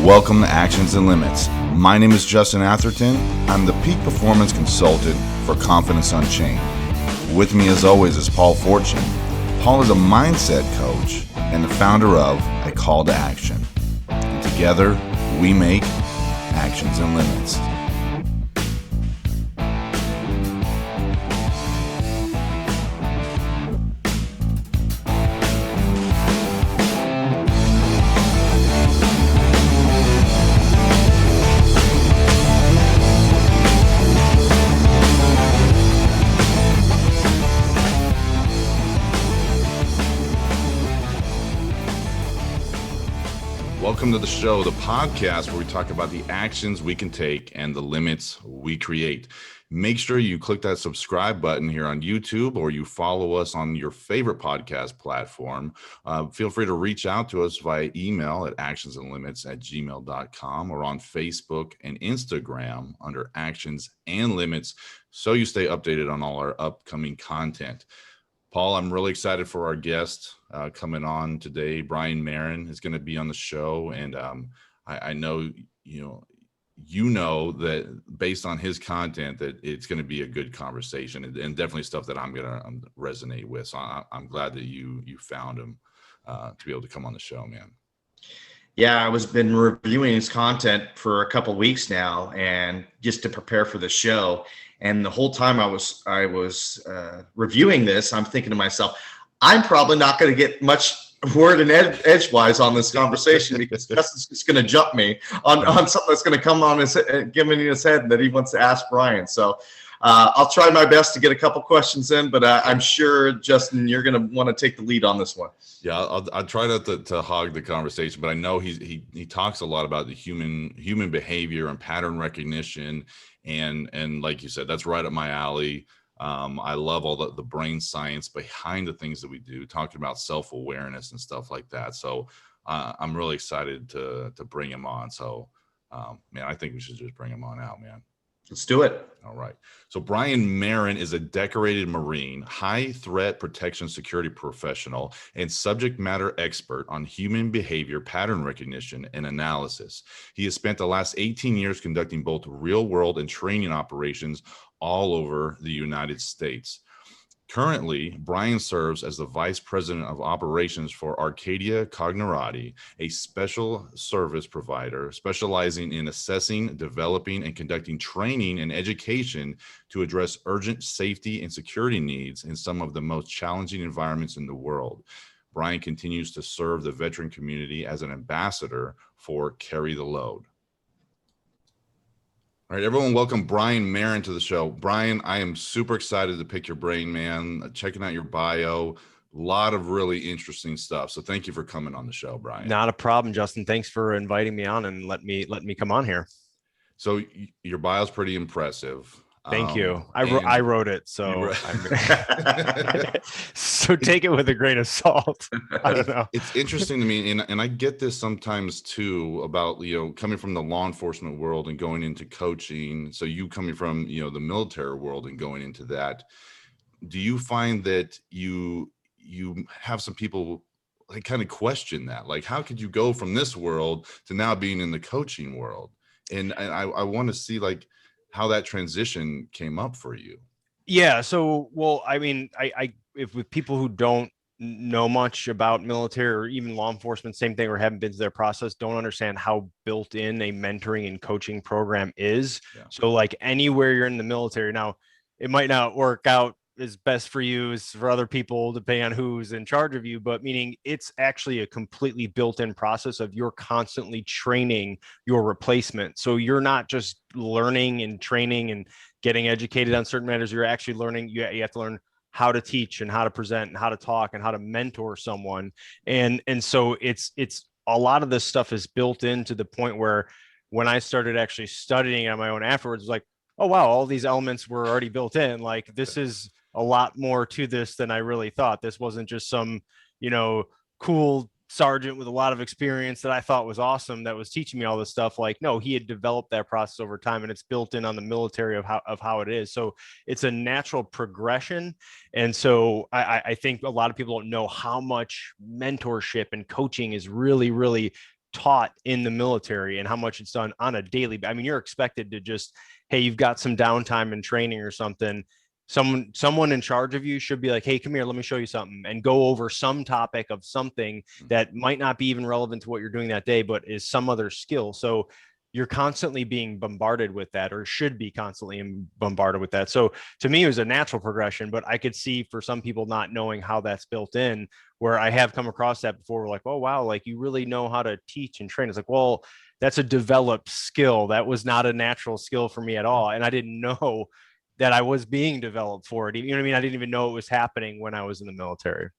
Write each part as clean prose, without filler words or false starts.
Welcome to Actions and Limits. My name is Justin Atherton. I'm the Peak Performance Consultant for Confidence Unchained. With me as always is Paul Fortune. Paul is a mindset coach and the founder of A Call to Action. And together, we make Actions and Limits. Welcome to the show, the podcast where we talk about the actions we can take and the limits we create. Make sure you click that subscribe button here on YouTube or you follow us on your favorite podcast platform. Feel free to reach out to us via email at actionsandlimits@gmail.com or on Facebook and Instagram under Actions and Limits so you stay updated on all our upcoming content. Paul, I'm really excited for our guest coming on today. Brian Marren is going to be on the show, and I know you know that based on his content that it's going to be a good conversation and definitely stuff that I'm going to resonate with. So I'm glad that you found him to be able to come on the show, man. Yeah, I was been reviewing his content for a couple of weeks now, and just to prepare for the show. And the whole time I was reviewing this, I'm thinking to myself, I'm probably not going to get much word and edgewise on this conversation because Justin's just going to jump me on something that's going to come on give me his head that he wants to ask Brian. So I'll try my best to get a couple questions in, but I'm sure, Justin, you're going to want to take the lead on this one. Yeah, I'll try not to hog the conversation, but I know he talks a lot about the human behavior and pattern recognition. And like you said, that's right up my alley. I love all the brain science behind the things that we do, talking about self-awareness and stuff like that. So I'm really excited to bring him on. So, man, I think we should just bring him on out, man. Let's do it. All right. So Brian Marren is a decorated Marine, high threat protection security professional, and subject matter expert on human behavior pattern recognition and analysis. He has spent the last 18 years conducting both real world and training operations all over the United States. Currently, Brian serves as the Vice President of Operations for Arcadia Cognerati, a special service provider specializing in assessing, developing, and conducting training and education to address urgent safety and security needs in some of the most challenging environments in the world. Brian continues to serve the veteran community as an ambassador for Carry the Load. All right, everyone, welcome Brian Marren to the show. Brian, I am super excited to pick your brain, man. Checking out your bio, a lot of really interesting stuff. So thank you for coming on the show, Brian. Not a problem, Justin. Thanks for inviting me on and let me come on here. So your bio is pretty impressive. Thank you. I wrote it, so so take it with a grain of salt. I don't know. It's interesting to me, and I get this sometimes too about coming from the law enforcement world and going into coaching. So you coming from the military world and going into that, do you find that you have some people like kind of question that, like how could you go from this world to now being in the coaching world? And I want to see like how that transition came up for you. Yeah. So, well, I mean, if with people who don't know much about military or even law enforcement, same thing, or haven't been to their process, don't understand how built in a mentoring and coaching program is. Yeah. So like anywhere you're in the military now, it might not work out as best for you as for other people, depending on who's in charge of you, but meaning it's actually a completely built-in process of you're constantly training your replacement. So you're not just learning and training and getting educated on certain matters. You're actually learning, you have to learn how to teach and how to present and how to talk and how to mentor someone. And so it's a lot of this stuff is built into the point where when I started actually studying on my own afterwards, it was like, oh, wow, all these elements were already built in. Like this is a lot more to this than I really thought. This wasn't just some, cool sergeant with a lot of experience that I thought was awesome that was teaching me all this stuff. Like, no, he had developed that process over time, and it's built in on the military of how it is. So it's a natural progression. And so I think a lot of people don't know how much mentorship and coaching is really, really taught in the military and how much it's done on a daily. I mean, you're expected to just, hey, you've got some downtime in training or something. Someone in charge of you should be like, hey, come here, let me show you something, and go over some topic of something that might not be even relevant to what you're doing that day, but is some other skill. So you're constantly being bombarded with that, or should be constantly bombarded with that. So to me, it was a natural progression, but I could see for some people not knowing how that's built in, where I have come across that before. We're like, oh, wow, like you really know how to teach and train. It's like, well, that's a developed skill. That was not a natural skill for me at all. And I didn't know that I was being developed for it. You know what I mean? I didn't even know it was happening when I was in the military.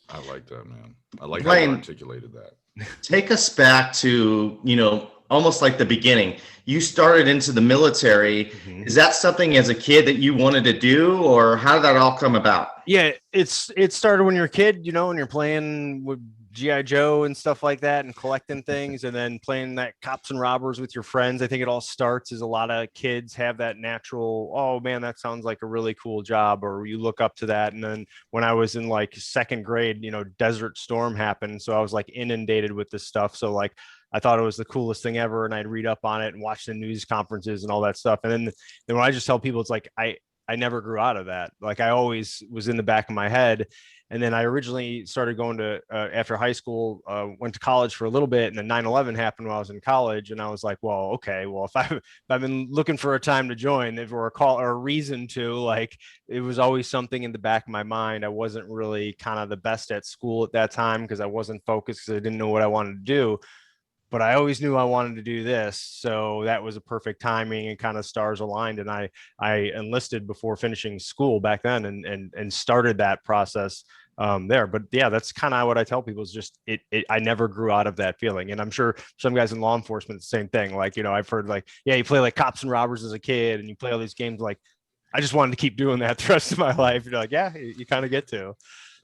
I like that, man. I like Blaine, how you articulated that. Take us back to, almost like the beginning. You started into the military. Mm-hmm. Is that something as a kid that you wanted to do, or how did that all come about? Yeah, it started when you're a kid, and you're playing with G.I. Joe and stuff like that and collecting things, and then playing that cops and robbers with your friends. I think it all starts as a lot of kids have that natural, oh man, that sounds like a really cool job, or you look up to that. And then when I was in like second grade, Desert Storm happened. So I was like inundated with this stuff. So like I thought it was the coolest thing ever. And I'd read up on it and watch the news conferences and all that stuff. And then when I just tell people, it's like, I never grew out of that. Like I always was in the back of my head. And then I originally started going to, after high school, went to college for a little bit. And then 9/11 happened while I was in college. And I was like, well, okay, well, if I've been looking for a time to join, if or a call or a reason to, like, it was always something in the back of my mind. I wasn't really kind of the best at school at that time because I wasn't focused, because I didn't know what I wanted to do. But I always knew I wanted to do this. So that was a perfect timing and kind of stars aligned. And I enlisted before finishing school back then and started that process there. But yeah, that's kind of what I tell people is just I never grew out of that feeling. And I'm sure some guys in law enforcement, the same thing. Like, I've heard like, yeah, you play like cops and robbers as a kid and you play all these games. Like, I just wanted to keep doing that the rest of my life. You're like, yeah, you kind of get to.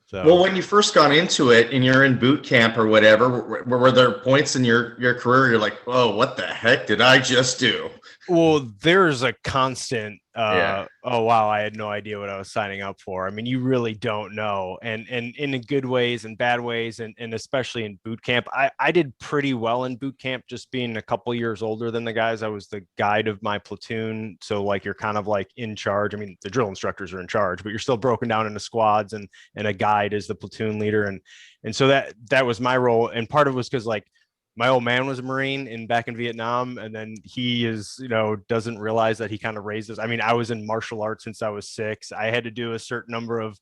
So. Well, when you first got into it and you're in boot camp or whatever, were there points in your career you're like, oh, what the heck did I just do? Well, there's a constant, oh, wow, I had no idea what I was signing up for. I mean, you really don't know. And in the good ways and bad ways, and especially in boot camp, I did pretty well in boot camp, just being a couple years older than the guys. I was the guide of my platoon. So like, you're kind of like in charge. I mean, the drill instructors are in charge, but you're still broken down into squads, and a guide is the platoon leader. And so that was my role. And part of it was because like, my old man was a Marine back in Vietnam. And then he is, doesn't realize that he kind of raises. I mean, I was in martial arts since I was 6. I had to do a certain number of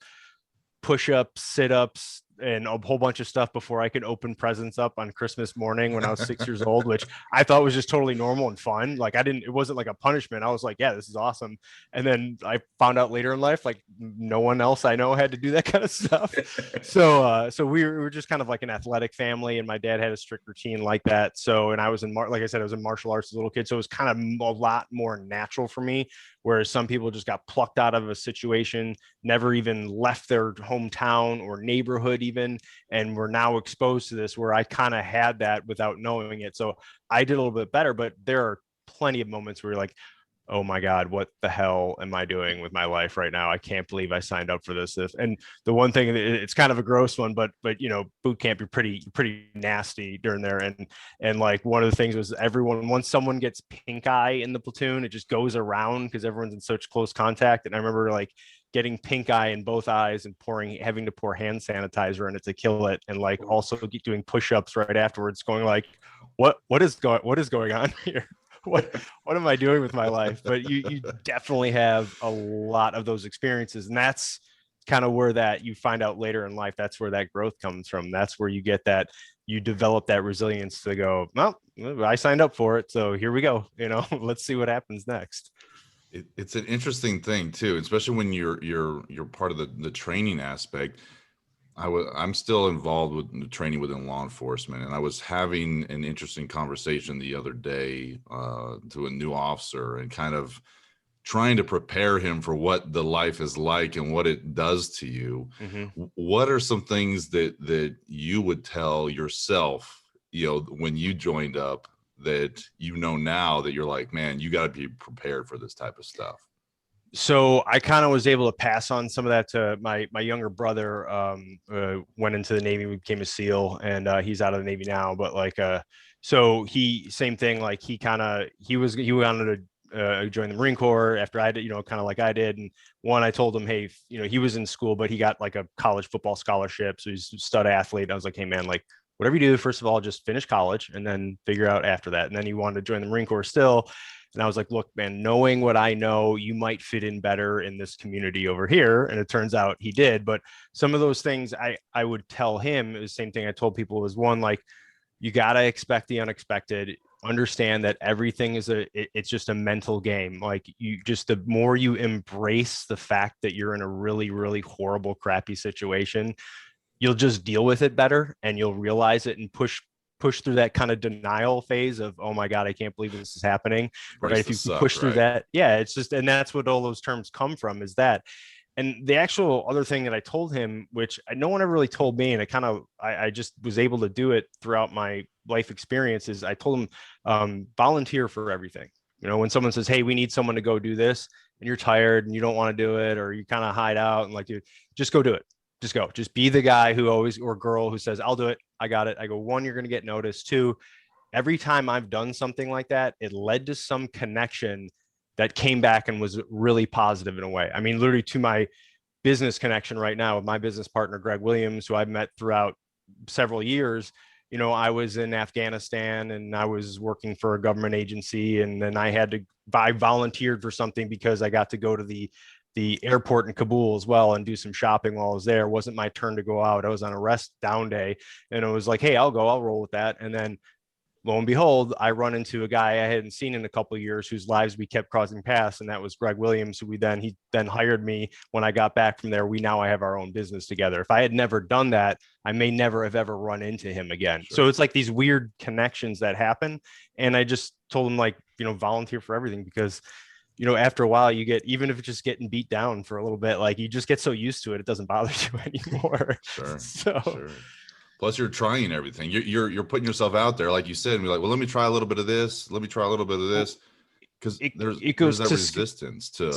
push-ups, sit-ups, and a whole bunch of stuff before I could open presents up on Christmas morning when I was 6 years old, which I thought was just totally normal and fun. Like it wasn't like a punishment. I was like, yeah, this is awesome. And then I found out later in life, like no one else I know had to do that kind of stuff. So we were just kind of like an athletic family, and my dad had a strict routine like that. So, and I was like I said, I was in martial arts as a little kid. So it was kind of a lot more natural for me. Whereas some people just got plucked out of a situation, never even left their hometown or neighborhood even, and were now exposed to this, where I kind of had that without knowing it. So I did a little bit better, but there are plenty of moments where you're like, oh my God, what the hell am I doing with my life right now? I can't believe I signed up for this. And the one thing, it's kind of a gross one, but boot camp, you're pretty nasty during there. And like one of the things was once someone gets pink eye in the platoon, it just goes around because everyone's in such close contact. And I remember like getting pink eye in both eyes and having to pour hand sanitizer in it to kill it. And like also doing push-ups right afterwards, going like, what is going on here? What am I doing with my life? But you definitely have a lot of those experiences. And that's kind of where that you find out later in life, that's where that growth comes from. That's where you get that, you develop that resilience to go, well, I signed up for it. So here we go. Let's see what happens next. It's an interesting thing too, especially when you're part of the training aspect. I'm still involved with the training within law enforcement, and I was having an interesting conversation the other day to a new officer, and kind of trying to prepare him for what the life is like and what it does to you. Mm-hmm. What are some things that you would tell yourself, when you joined up, that now that you're like, man, you got to be prepared for this type of stuff? So I kind of was able to pass on some of that to my younger brother. Went into the Navy, became a SEAL, and he's out of the Navy now. But So same thing, like he wanted to join the Marine Corps after I did, kind of like I did. And I told him, hey, he was in school, but he got like a college football scholarship. So he's a stud athlete. I was like, hey man, like whatever you do, first of all, just finish college and then figure out after that. And then he wanted to join the Marine Corps still. And I was like, look, man, knowing what I know, you might fit in better in this community over here. And it turns out he did. But some of those things I would tell him, the same thing I told people, was one, like, you got to expect the unexpected. Understand that everything is it's just a mental game. Like, the more you embrace the fact that you're in a really, really horrible, crappy situation, you'll just deal with it better, and you'll realize it and push through that kind of denial phase of, oh my God, I can't believe this is happening. Right. If you push through that, yeah, it's just, and that's what all those terms come from, is that. And the actual other thing that I told him, which no one ever really told me, and I just was able to do it throughout my life experiences, I told him, volunteer for everything. When someone says, hey, we need someone to go do this, and you're tired and you don't want to do it, or you kind of hide out and like, just go do it. Just go. Just be the guy who always, or girl who says, I'll do it. I got it. I go, one, you're going to get noticed. Two, every time I've done something like that, it led to some connection that came back and was really positive in a way. I mean, literally, to my business connection right now with my business partner, Greg Williams, who I've met throughout several years. I was in Afghanistan and I was working for a government agency, and then I volunteered for something because I got to go to the airport in Kabul as well and do some shopping while I was there. It wasn't my turn to go out. I was on a rest down day, and it was like, hey, I'll roll with that. And then lo and behold, I run into a guy I hadn't seen in a couple of years, whose lives we kept crossing paths, and that was Greg Williams, who he then hired me when I got back from there. I have our own business together. If I had never done that, I may never have ever run into him again. Sure. So it's like these weird connections that happen. And I just told him, like, volunteer for everything, because after a while, you get, even if it's just getting beat down for a little bit, like, you just get so used to it, it doesn't bother you anymore. Sure. Sure. Plus, you're trying everything. You're putting yourself out there, like you said, and be like, well, let me try a little bit of this. Let me try a little bit of this, because there's that resistance to,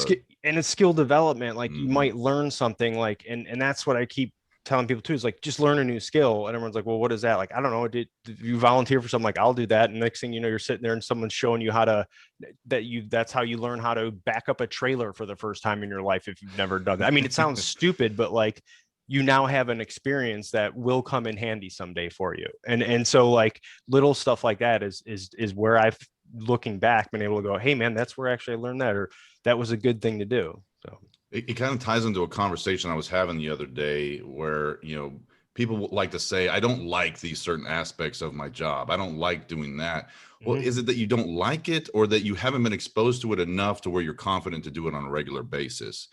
and it's skill development. Like, mm-hmm. you might learn something, like, and that's what I keep telling people too, is like, just learn a new skill. And everyone's like, well, what is that? Like, I don't know. Did you volunteer for something? Like, I'll do that. And next thing you know, you're sitting there and someone's showing you that's how you learn how to back up a trailer for the first time in your life, if you've never done that. I mean, it sounds stupid, but like, you now have an experience that will come in handy someday for you. And so, like, little stuff like that is where I've, looking back, been able to go, hey man, that's where actually I learned that, or that was a good thing to do. So it kind of ties into a conversation I was having the other day, where, people like to say, I don't like these certain aspects of my job. I don't like doing that. Well, is it that you don't like it, or that you haven't been exposed to it enough to where you're confident to do it on a regular basis?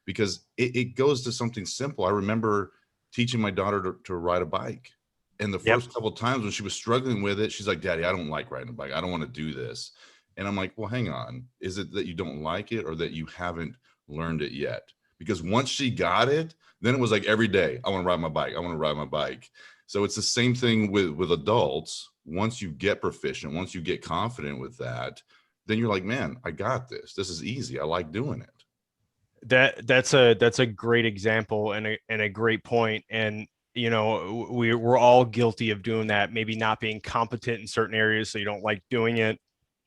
Because it goes to something simple. I remember teaching my daughter to ride a bike. And the first couple of times when she was struggling with it, she's like, Daddy, I don't like riding a bike. I don't want to do this. And I'm like, well, hang on. Is it that you don't like it, or that you haven't learned it yet? Because once she got it, then it was like every day, I want to ride my bike. I want to ride my bike. So it's the same thing with adults. Once you get proficient, once you get confident with that, then you're like, man, I got this. This is easy. I like doing it. That's a great example, and a great point. And we're all guilty of doing that, maybe not being competent in certain areas, so you don't like doing it.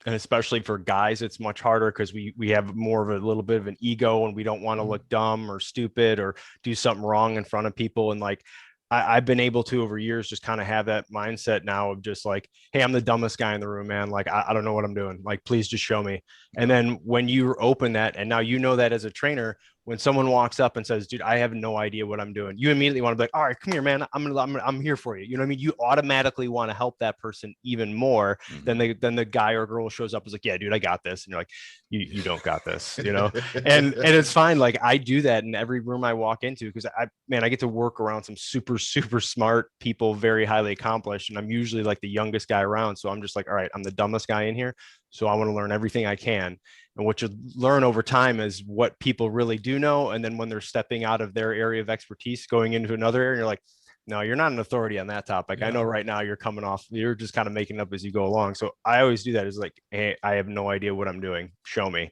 And especially for guys, it's much harder, because we have more of a little bit of an ego, and we don't want to look dumb or stupid or do something wrong in front of people. And like, I've been able to, over years, just kind of have that mindset now of just like, hey, I'm the dumbest guy in the room, man. Like, I don't know what I'm doing. Like, please just show me. And then when you open that, and now that as a trainer, when someone walks up and says, dude, I have no idea what I'm doing, you immediately want to be like, all right, come here, man. I'm here for you. You know what I mean? You automatically want to help that person even more than the guy or girl shows up and is like, yeah, dude, I got this. And you're like, you don't got this, and it's fine. Like, I do that in every room I walk into, because I get to work around some super, super smart people, very highly accomplished. And I'm usually like the youngest guy around. So I'm just like, all right, I'm the dumbest guy in here. So I want to learn everything I can. And what you learn over time is what people really do know. And then when they're stepping out of their area of expertise, going into another area, you're like, no, you're not an authority on that topic. I know right now you're just kind of making up as you go along. So I always do that, is like, hey, I have no idea what I'm doing. Show me.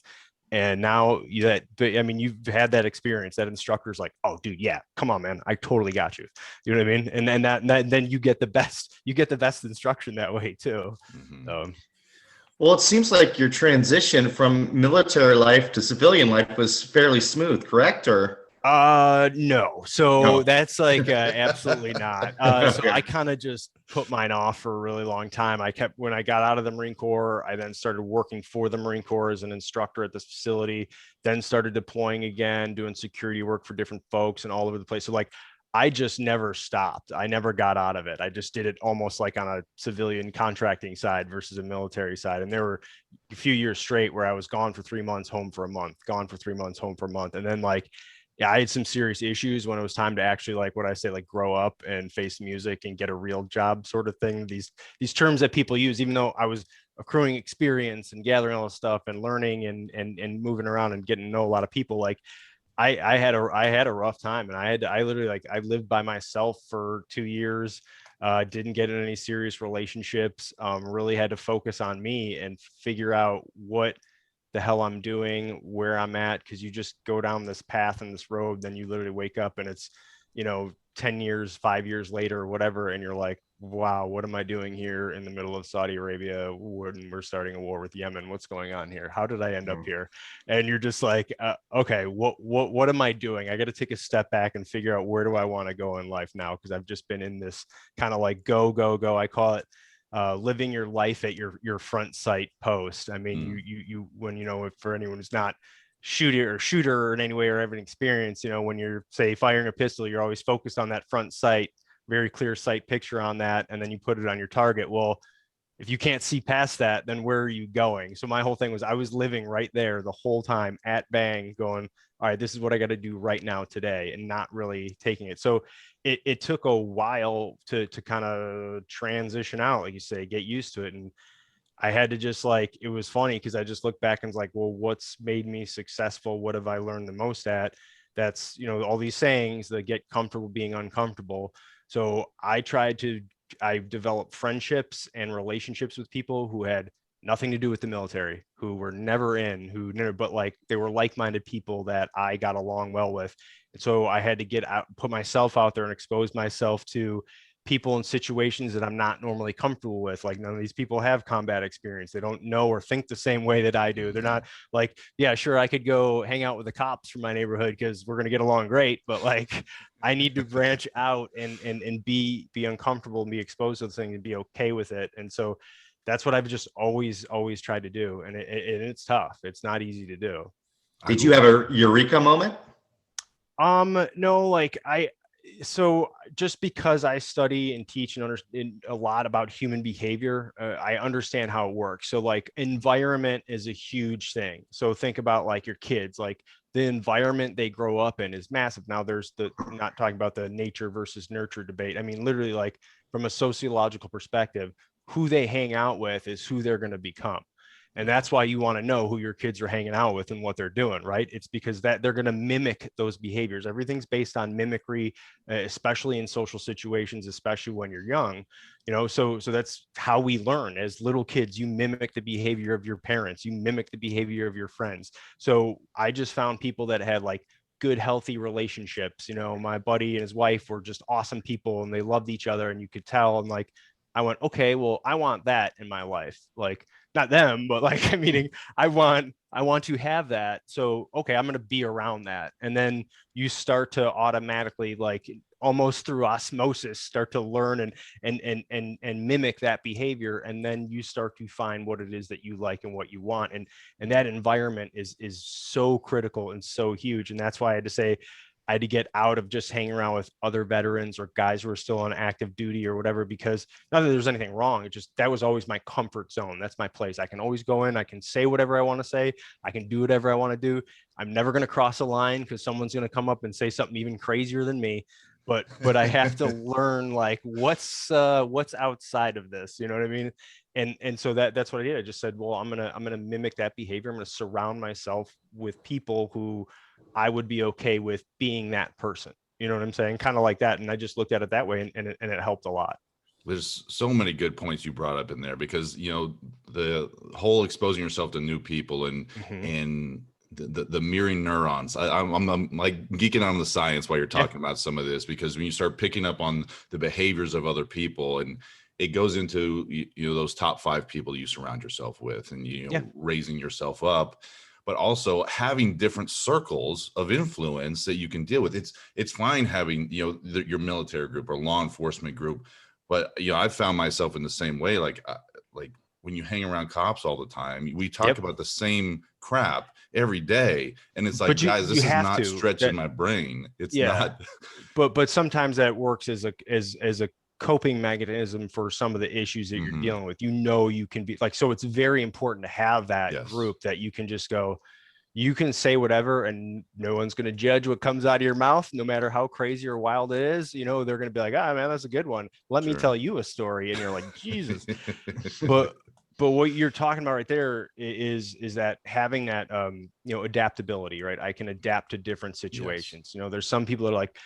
And now I mean, you've had that experience. That instructor's like, oh, dude, yeah, come on, man, I totally got you. You know what I mean? And then you get the best instruction that way too. Mm-hmm. Well, it seems like your transition from military life to civilian life was fairly smooth, correct? Or no. So no? that's like absolutely not. So Okay. I kind of just put mine off for a really long time. When I got out of the Marine Corps, I then started working for the Marine Corps as an instructor at this facility, then started deploying again, doing security work for different folks and all over the place. So like I just never stopped. I never got out of it. I just did it almost like on a civilian contracting side versus a military side. And there were a few years straight where I was gone for 3 months, home for a month, gone for 3 months, home for a month. And then like, yeah, I had some serious issues when it was time to actually like what I say, like grow up and face music and get a real job sort of thing. These terms that people use, even though I was accruing experience and gathering all this stuff and learning and moving around and getting to know a lot of people, like I had a rough time, and I literally like I lived by myself for 2 years. Didn't get in any serious relationships. Really had to focus on me and figure out what the hell I'm doing, where I'm at, because you just go down this path and this road, then you literally wake up and it's, 10 years, 5 years later, or whatever, and you're like, wow, what am I doing here in the middle of Saudi Arabia when we're starting a war with Yemen? What's going on here? How did I end up here? And you're just like, okay, what am I doing? I got to take a step back and figure out where do I want to go in life now, because I've just been in this kind of like go go go. I call it living your life at your front sight post. I mean, you when for anyone who's not shooter in any way or have an experience, when you're say firing a pistol, you're always focused on that front sight, very clear sight picture on that, and then you put it on your target. Well, if you can't see past that, then where are you going? So my whole thing was I was living right there the whole time at bang going, all right, this is what I got to do right now today, and not really taking it. So it took a while to kind of transition out, like you say, get used to it. And I had to just like, it was funny because I just looked back and was like, well, what's made me successful? What have I learned the most at? That's, all these sayings that get comfortable being uncomfortable. So I developed friendships and relationships with people who had nothing to do with the military, who were never but like they were like-minded people that I got along well with. And so I had to get out, put myself out there and expose myself to people in situations that I'm not normally comfortable with. Like none of these people have combat experience. They don't know or think the same way that I do. They're not like, yeah, sure, I could go hang out with the cops from my neighborhood because we're going to get along great. But like, I need to branch out and be uncomfortable and be exposed to the thing and be okay with it. And so that's what I've just always tried to do. And it's tough. It's not easy to do. Did you have a eureka moment? No, like so just because I study and teach and understand a lot about human behavior, I understand how it works. So like environment is a huge thing. So think about like your kids, like the environment they grow up in is massive. Now there's not talking about the nature versus nurture debate. I mean, literally like from a sociological perspective, who they hang out with is who they're going to become. And that's why you want to know who your kids are hanging out with and what they're doing, right? It's because that they're going to mimic those behaviors. Everything's based on mimicry, especially in social situations, especially when you're young. So that's how we learn as little kids. You mimic the behavior of your parents, you mimic the behavior of your friends. So I just found people that had like good, healthy relationships. My buddy and his wife were just awesome people and they loved each other, and you could tell. And like, I went, okay, well, I want that in my life. Like, not them, but like, meaning I want to have that. So, okay, I'm going to be around that. And then you start to automatically, like almost through osmosis, start to learn and mimic that behavior. And then you start to find what it is that you like and what you want. And that environment is so critical and so huge. And that's why I had to say, I had to get out of just hanging around with other veterans or guys who are still on active duty or whatever, because not that there's anything wrong. It just, that was always my comfort zone. That's my place. I can always go in, I can say whatever I want to say. I can do whatever I want to do. I'm never going to cross a line because someone's going to come up and say something even crazier than me. But I have to learn like what's outside of this, you know what I mean? And so that's what I did. I just said, well, I'm gonna mimic that behavior. I'm gonna surround myself with people who I would be okay with being that person. You know what I'm saying? Kind of like that. And I just looked at it that way, and it helped a lot. There's so many good points you brought up in there, because the whole exposing yourself to new people and the mirroring neurons. I'm like geeking out on the science while you're talking about some of this, because when you start picking up on the behaviors of other people, and it goes into, you know, those top 5 people you surround yourself with, and, you know, raising yourself up, but also having different circles of influence that you can deal with. It's fine having, you know, your military group or law enforcement group, but, you know, I found myself in the same way. Like when you hang around cops all the time, we talk about the same crap every day, and it's like, but guys, this is have not to stretching my brain. It's not. But sometimes that works as a coping mechanism for some of the issues that you're dealing with. You know, you can be like, so it's very important to have that group that you can just go, you can say whatever and no one's going to judge what comes out of your mouth, no matter how crazy or wild it is. You know, they're going to be like, ah, man, that's a good one. Let me tell you a story. And you're like, Jesus. But what you're talking about right there is that having that, you know, adaptability, right? I can adapt to different situations. You know, there's some people that are like,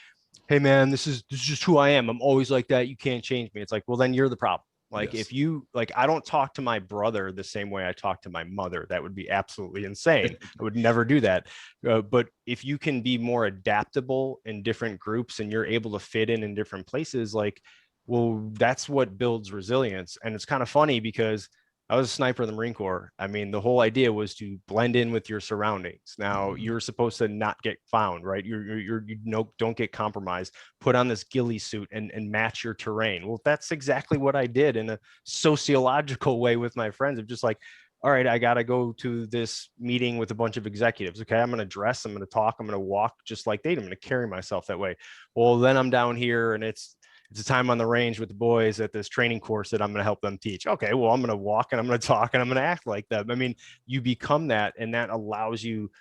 hey man, this is just who I am. I'm always like that. You can't change me. It's like, well, then you're the problem. Like if you like, I don't talk to my brother the same way I talk to my mother. That would be absolutely insane. I would never do that. But if you can be more adaptable in different groups and you're able to fit in different places, like, well, that's what builds resilience. And it's kind of funny because I was a sniper in the Marine Corps. I mean, the whole idea was to blend in with your surroundings. Now you're supposed to not get found, right? You know, don't get compromised. Put on this ghillie suit and match your terrain. Well, that's exactly what I did in a sociological way with my friends. Of just like, all right, I got to go to this meeting with a bunch of executives. Okay, I'm going to dress, I'm going to talk, I'm going to walk just like they do. I'm going to carry myself that way. Well, then I'm down here and it's a time on the range with the boys at this training course that I'm going to help them teach. Okay, well, I'm going to walk and I'm going to talk and I'm going to act like them. I mean, you become that, and that allows you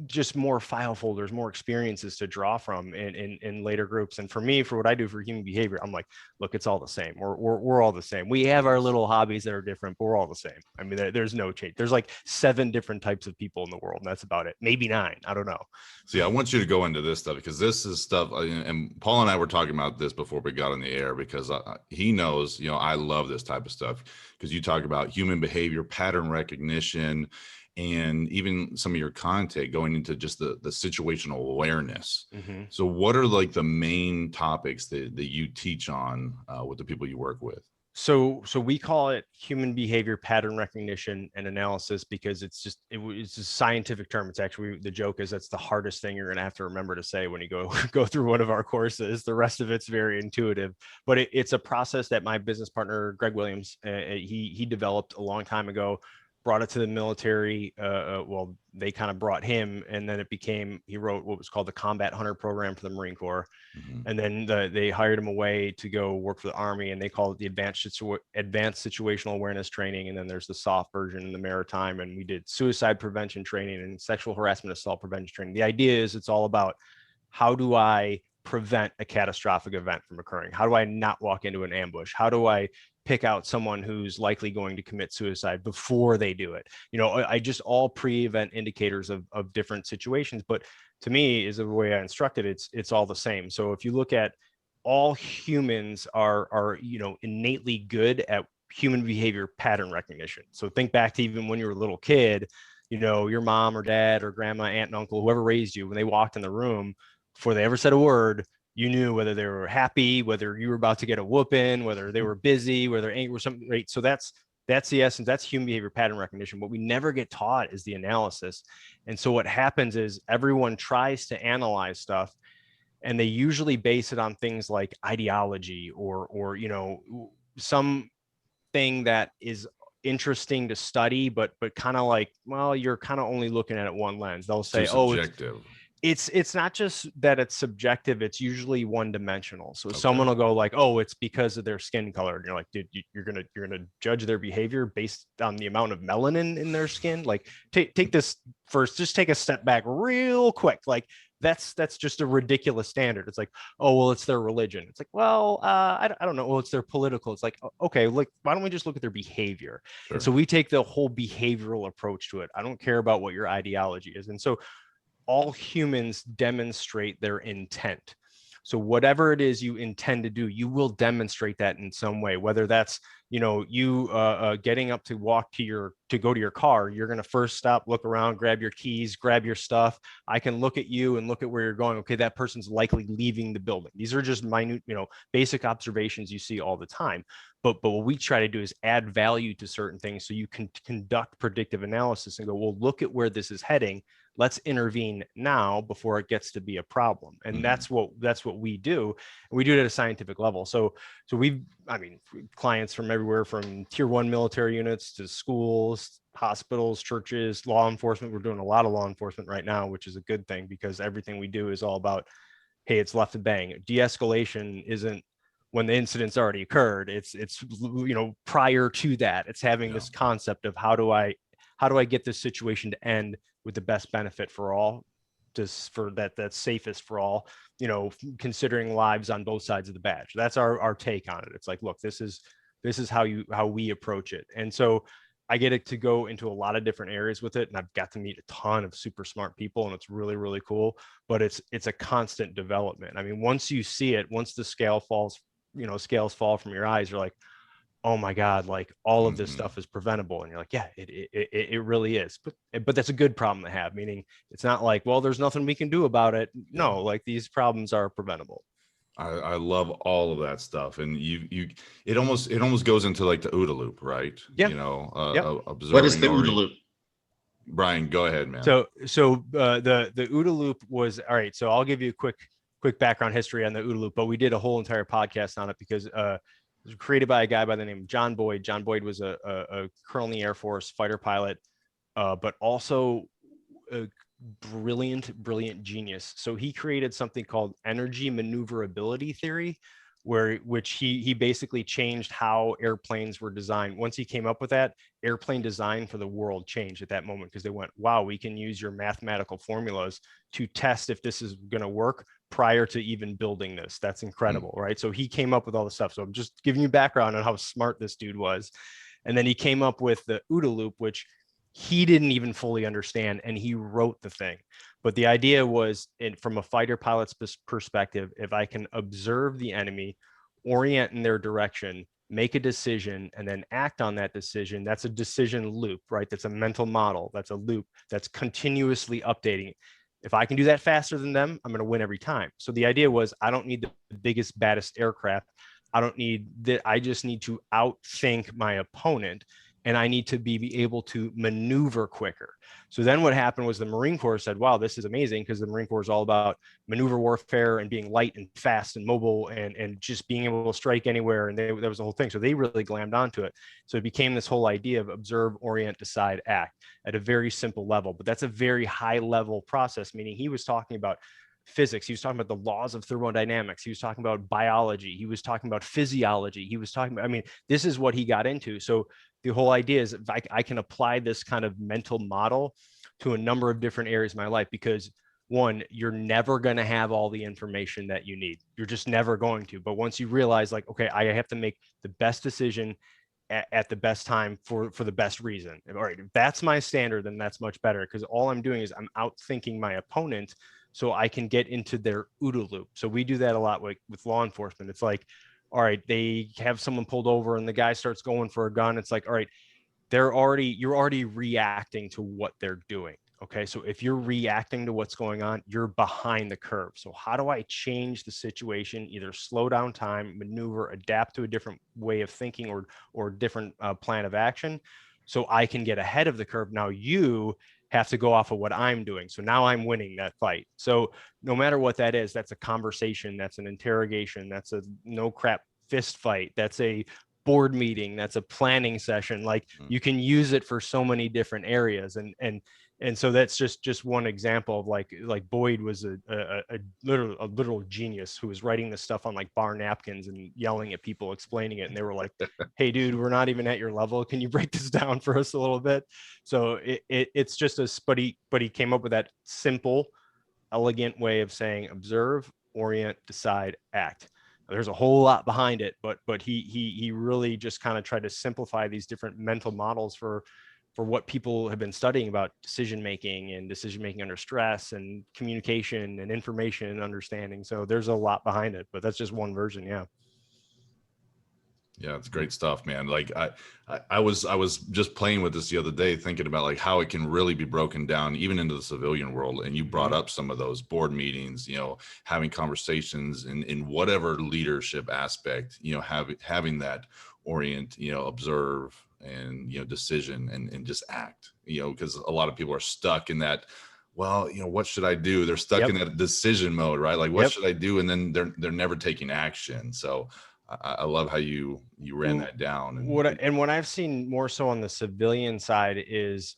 just more file folders, more experiences to draw from in later groups. And for me, for what I do for human behavior, I'm like, look, it's all the same. We're all the same. We have our little hobbies that are different, but we're all the same. I mean, there's no change. There's like 7 different types of people in the world, and that's about it. Maybe 9. I don't know. See, I want you to go into this stuff, because this is stuff, and Paul and I were talking about this before we got on the air, because he knows, you know, I love this type of stuff, because you talk about human behavior, pattern recognition, and even some of your content going into just the situational awareness. So what are like the main topics that you teach on with the people you work with? So we call it human behavior pattern recognition and analysis because it's a scientific term. It's actually, the joke is that's the hardest thing you're going to have to remember to say when you go through one of our courses. The rest of it's very intuitive, but it's a process that my business partner, Greg Williams, he developed a long time ago, brought it to the military. Well, they kind of brought him, and then he wrote what was called the Combat Hunter program for the Marine Corps. And then they hired him away to go work for the Army, and they call it the advanced situational awareness training. And then there's the soft version in the maritime, and we did suicide prevention training and sexual harassment assault prevention training. The idea is it's all about, how do I prevent a catastrophic event from occurring? How do I not walk into an ambush? How do I pick out someone who's likely going to commit suicide before they do it? You know, I just all pre-event indicators of different situations. But to me, is the way I instructed, it's all the same. So if you look at, all humans are, you know, innately good at human behavior pattern recognition. So think back to even when you were a little kid, you know, your mom or dad or grandma, aunt and uncle, whoever raised you, when they walked in the room, before they ever said a word, you knew whether they were happy, whether you were about to get a whooping, whether they were busy, whether angry or something, right? So that's the essence. That's human behavior pattern recognition. What we never get taught is the analysis. And so what happens is everyone tries to analyze stuff, and they usually base it on things like ideology or you know, some thing that is interesting to study, but kind of like, well, you're kind of only looking at it one lens. They'll say, oh, it's not just that it's subjective, it's usually one dimensional. So someone will go like, oh, it's because of their skin color, and you're like, dude, you're gonna judge their behavior based on the amount of melanin in their skin? Like, take this first, just take a step back real quick. Like, that's just a ridiculous standard. It's like, oh, well, it's their religion. It's like, well, I don't know. Well, it's their political. It's like, okay, look, why don't we just look at their behavior? And so we take the whole behavioral approach to it. I don't care about what your ideology is. And so all humans demonstrate their intent. So whatever it is you intend to do, you will demonstrate that in some way, whether that's, you getting up to go to your car. You're going to first stop, look around, grab your keys, grab your stuff. I can look at you and look at where you're going. Okay, that person's likely leaving the building. These are just minute, basic observations you see all the time. But what we try to do is add value to certain things so you can conduct predictive analysis and go, well, look at where this is heading. Let's intervene now before it gets to be a problem. And that's what we do. And we do it at a scientific level. So clients from everywhere from tier 1 military units to schools, hospitals, churches, law enforcement. We're doing a lot of law enforcement right now, which is a good thing because everything we do is all about, hey, it's left to bang. De-escalation isn't when the incident's already occurred. It's prior to that. It's having this concept of how do I get this situation to end with the best benefit for all, just for that's safest for all, considering lives on both sides of the badge. That's our take on it. It's like, look, this is how we approach it. And so I get it to go into a lot of different areas with it. And I've got to meet a ton of super smart people, and it's really, really cool, but it's a constant development. I mean, once you see it, once the scales fall from your eyes, you're like, oh my God, like all of this stuff is preventable. And you're like, yeah, it really is. But that's a good problem to have, meaning it's not like, well, there's nothing we can do about it. No, like these problems are preventable. I love all of that stuff. And it almost goes into like the OODA loop, right? Yeah. Observing. What is the OODA loop? Brian, go ahead, man. So the OODA loop was, all right. So I'll give you a quick background history on the OODA loop, but we did a whole entire podcast on it because it was created by a guy by the name of John Boyd. John Boyd was a colonel in the Air Force, fighter pilot, but also a brilliant genius. So he created something called energy maneuverability theory, which he basically changed how airplanes were designed. Once he came up with that, airplane design for the world changed at that moment because they went, wow, we can use your mathematical formulas to test if this is going to work prior to even building this. That's incredible, right? So he came up with all the stuff. So I'm just giving you background on how smart this dude was. And then he came up with the OODA loop, which he didn't even fully understand, and he wrote the thing. But the idea was, from a fighter pilot's perspective, if I can observe the enemy, orient in their direction, make a decision, and then act on that decision, that's a decision loop, right? That's a mental model. That's a loop that's continuously updating. If I can do that faster than them, I'm going to win every time. So the idea was, I don't need the biggest, baddest aircraft. I don't need that. I just need to outthink my opponent, and I need to be able to maneuver quicker. So then what happened was the Marine Corps said, wow, this is amazing, because the Marine Corps is all about maneuver warfare and being light and fast and mobile and just being able to strike anywhere. And that was the whole thing. So they really glammed onto it. So it became this whole idea of observe, orient, decide, act at a very simple level. But that's a very high level process, meaning he was talking about physics. He was talking about the laws of thermodynamics. He was talking about biology. He was talking about physiology. He was talking about, this is what he got into. So the whole idea is I can apply this kind of mental model to a number of different areas of my life, because one, you're never going to have all the information that you need. You're just never going to. But once you realize, like, okay, I have to make the best decision at the best time for the best reason. All right, if that's my standard, then that's much better, because all I'm doing is I'm outthinking my opponent so I can get into their OODA loop. So we do that a lot with law enforcement. It's like, all right, they have someone pulled over and the guy starts going for a gun. It's like, all right, you're already reacting to what they're doing. Okay. So if you're reacting to what's going on, you're behind the curve. So how do I change the situation? Either slow down time, maneuver, adapt to a different way of thinking or different plan of action, so I can get ahead of the curve. Now you have to go off of what I'm doing. So now I'm winning that fight. So no matter what that is, that's a conversation, that's an interrogation, that's a no crap fist fight, that's a board meeting, that's a planning session. Like, you can use it for so many different areas. And so that's just one example of like Boyd was a literal genius who was writing this stuff on like bar napkins and yelling at people, explaining it. And they were like, hey dude, we're not even at your level. Can you break this down for us a little bit? So it's just but he came up with that simple, elegant way of saying observe, orient, decide, act. There's a whole lot behind it, but he really just kind of tried to simplify these different mental models for for what people have been studying about decision making under stress and communication and information and understanding. So there's a lot behind it, but that's just one version. Yeah. Yeah, it's great stuff, man. Like I was just playing with this the other day, thinking about like how it can really be broken down even into the civilian world. And you brought up some of those board meetings, having conversations in whatever leadership aspect, having that orient, observe and, decision and just act, because a lot of people are stuck in that. Well, what should I do? They're stuck in that decision mode, right? Like, what should I do? And then they're never taking action. So I love how you ran that down. And what I've seen more so on the civilian side is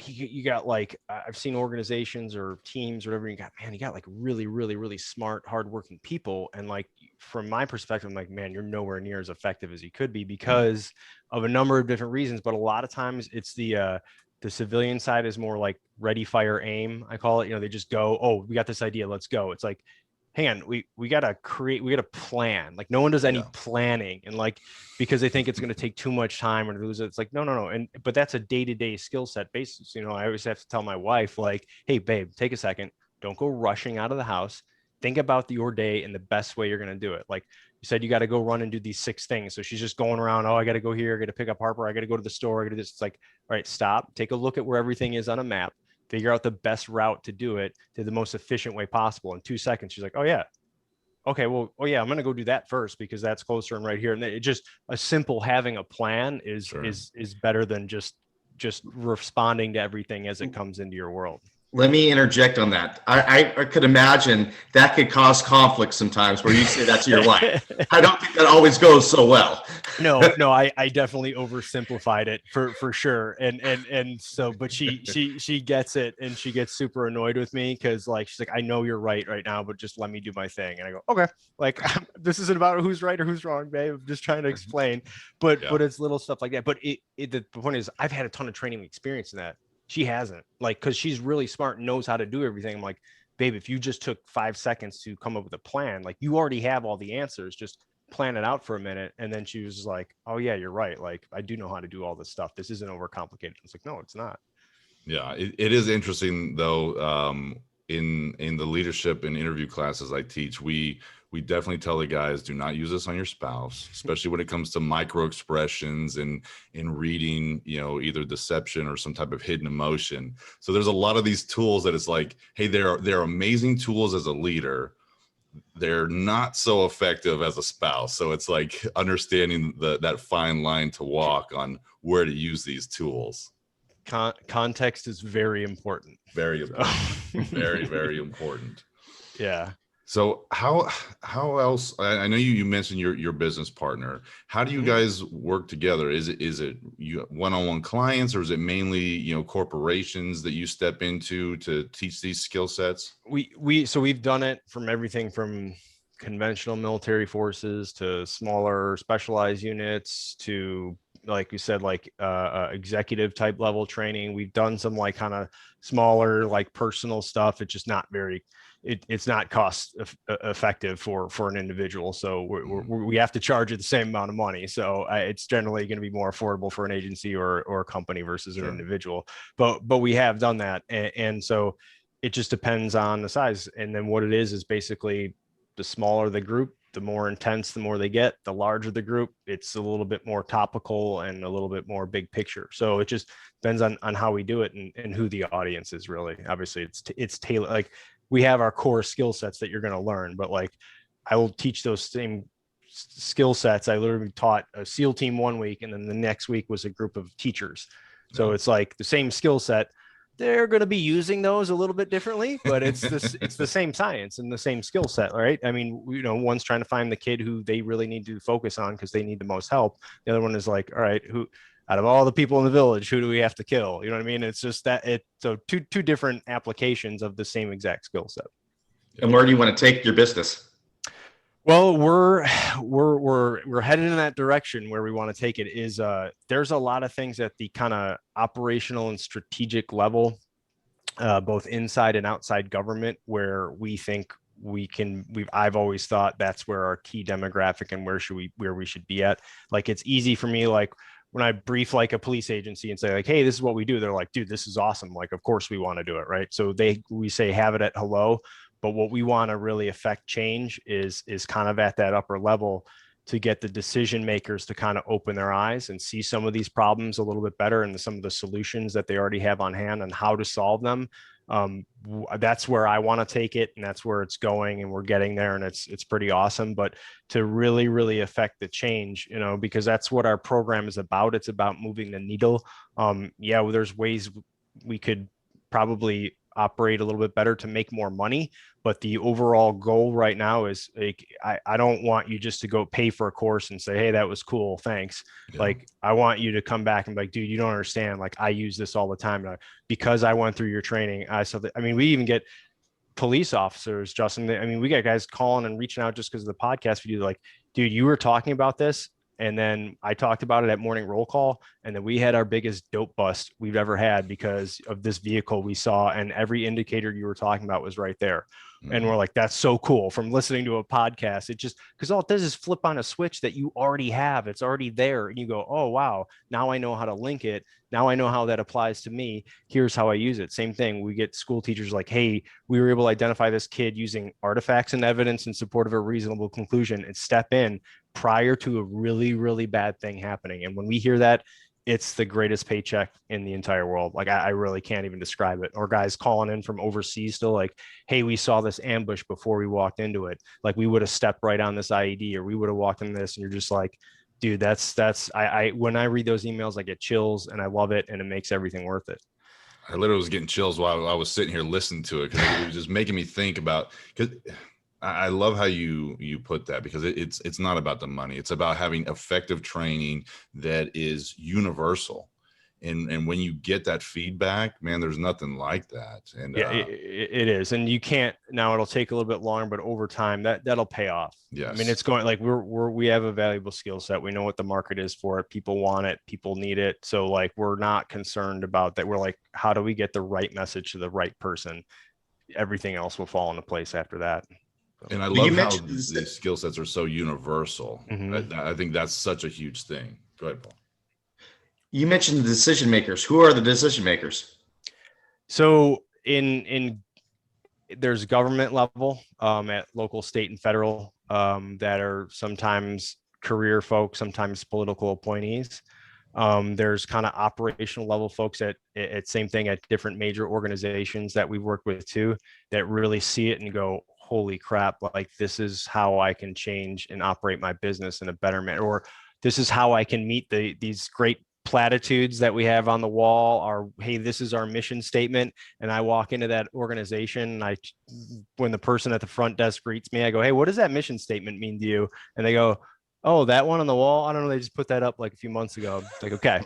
you got like, I've seen organizations or teams or whatever, you got like really, really, really smart, hardworking people. And like, from my perspective, I'm like, man, you're nowhere near as effective as you could be because of a number of different reasons. But a lot of times it's the civilian side is more like ready, fire, aim. I call it, they just go, oh, we got this idea, let's go. It's like, hang on, we got to plan. Like no one does any planning, and like, because they think it's going to take too much time or lose it. It's like, no. But that's a day-to-day skill set basis. I always have to tell my wife, like, hey babe, take a second. Don't go rushing out of the house. Think about your day and the best way you're going to do it. Like you said, you got to go run and do these 6 things. So she's just going around. Oh, I got to go here. I got to pick up Harper. I got to go to the store. I got to do this. It's like, all right, stop, take a look at where everything is on a map. Figure out the best route to do it to the most efficient way possible. In 2 seconds, she's like, oh yeah. Okay, well, oh yeah, I'm going to go do that first because that's closer and right here. And it just a simple having a plan is better than just responding to everything as it comes into your world. Let me interject on that. I could imagine that could cause conflict sometimes where you say that to your wife. I don't think that always goes so well. No, I definitely oversimplified it for sure. And so, but she gets it and she gets super annoyed with me because like, she's like, I know you're right now, but just let me do my thing. And I go, okay, like this isn't about who's right or who's wrong, babe. I'm just trying to explain, but it's little stuff like that. But the point is I've had a ton of training experience in that. She hasn't, like, because she's really smart and knows how to do everything. I'm like, babe, if you just took 5 seconds to come up with a plan, like you already have all the answers, just plan it out for a minute. And then she was like, oh yeah, you're right. Like I do know how to do all this stuff. This isn't overcomplicated. It's like, no, it's not. Yeah. It is interesting though. In the leadership and interview classes I teach, we definitely tell the guys, do not use this on your spouse, especially when it comes to micro expressions and in reading, either deception or some type of hidden emotion. So there's a lot of these tools that it's like, hey, they're amazing tools as a leader. They're not so effective as a spouse. So it's like understanding that fine line to walk on where to use these tools. Context is very important. Very important. Very, very important. Yeah. So how else? I know you mentioned your business partner. How do you guys work together? Is it you one-on-one clients, or is it mainly corporations that you step into to teach these skill sets? We've done it from everything from conventional military forces to smaller specialized units to, like you said, like executive type level training. We've done some like kind of smaller like personal stuff. It's just not very. It's not cost effective for an individual. So we have to charge it the same amount of money. So it's generally going to be more affordable for an agency or a company versus an individual. But we have done that. And so it just depends on the size. And then what it is basically the smaller the group, the more intense, the more they get. The larger the group, it's a little bit more topical and a little bit more big picture. So it just depends on how we do it and who the audience is really. Obviously it's tailored. Like, we have our core skill sets that you're going to learn, but like I will teach those same skill sets. I literally taught a SEAL team 1 week, and then the next week was a group of teachers. So it's like the same skill set. They're going to be using those a little bit differently, but it's the same science and the same skill set, right? I mean, one's trying to find the kid who they really need to focus on because they need the most help. The other one is like, all right, who out of all the people in the village, who do we have to kill? You know what I mean? It's just that so two different applications of the same exact skill set. And where do you want to take your business? Well, we're headed in that direction. Where we want to take it is there's a lot of things at the kind of operational and strategic level, both inside and outside government, where we think I've always thought that's where our key demographic and where we should be at. Like, it's easy for me, like when I brief like a police agency and say like, hey, this is what we do, they're like, dude, this is awesome. Like, of course we want to do it. Right. So we say have it at hello, but what we want to really affect change is kind of at that upper level to get the decision makers to kind of open their eyes and see some of these problems a little bit better and some of the solutions that they already have on hand and how to solve them. That's where I want to take it, and that's where it's going, and we're getting there, and it's pretty awesome. But to really, really affect the change, because that's what our program is about. It's about moving the needle. Yeah, well, there's ways we could probably operate a little bit better to make more money, but the overall goal right now is like, I don't want you just to go pay for a course and say, hey, that was cool, thanks. Yeah. Like, I want you to come back and be like, dude, you don't understand, like, I use this all the time because I went through your training. We even get police officers, Justin. We got guys calling and reaching out just because of the podcast we do, like, dude, you were talking about this, and then I talked about it at morning roll call, and then we had our biggest dope bust we've ever had because of this vehicle we saw, and every indicator you were talking about was right there. Mm-hmm. And we're like, that's so cool from listening to a podcast. It just, because all it does is flip on a switch that you already have. It's already there. And you go, oh, wow, now I know how to link it. Now I know how that applies to me. Here's how I use it. Same thing. We get school teachers like, hey, we were able to identify this kid using artifacts and evidence in support of a reasonable conclusion and step in prior to a really, really bad thing happening. And when we hear that, it's the greatest paycheck in the entire world. Like, I really can't even describe it. Or guys calling in from overseas still like, hey, we saw this ambush before we walked into it. Like, we would have stepped right on this IED, or we would have walked in this. And you're just like, dude, when I read those emails, I get chills, and I love it. And it makes everything worth it. I literally was getting chills while I was sitting here listening to it, because it was just making me think about, because I love how you put that, because it's not about the money. It's about having effective training that is universal. And when you get that feedback, man, there's nothing like that. And yeah, it is. And you can't, now it'll take a little bit longer, but over time that'll pay off. Yes. It's going, like, we have a valuable skill set. We know what the market is for it. People want it. People need it. So like, we're not concerned about that. We're like, how do we get the right message to the right person? Everything else will fall into place after that. And I love how these skill sets are so universal. Mm-hmm. I think that's such a huge thing. Go ahead, Paul. You mentioned the decision makers. Who are the decision makers? So there's government level at local, state, and federal that are sometimes career folks, sometimes political appointees. There's kind of operational level folks at same thing at different major organizations that we've worked with too, that really see it and go, holy crap, like, this is how I can change and operate my business in a better manner, or this is how I can meet these great platitudes that we have on the wall. Or, hey, this is our mission statement. And I walk into that organization, and when the person at the front desk greets me, I go, hey, what does that mission statement mean to you? And they go, oh, that one on the wall? I don't know. They just put that up like a few months ago. It's like, okay,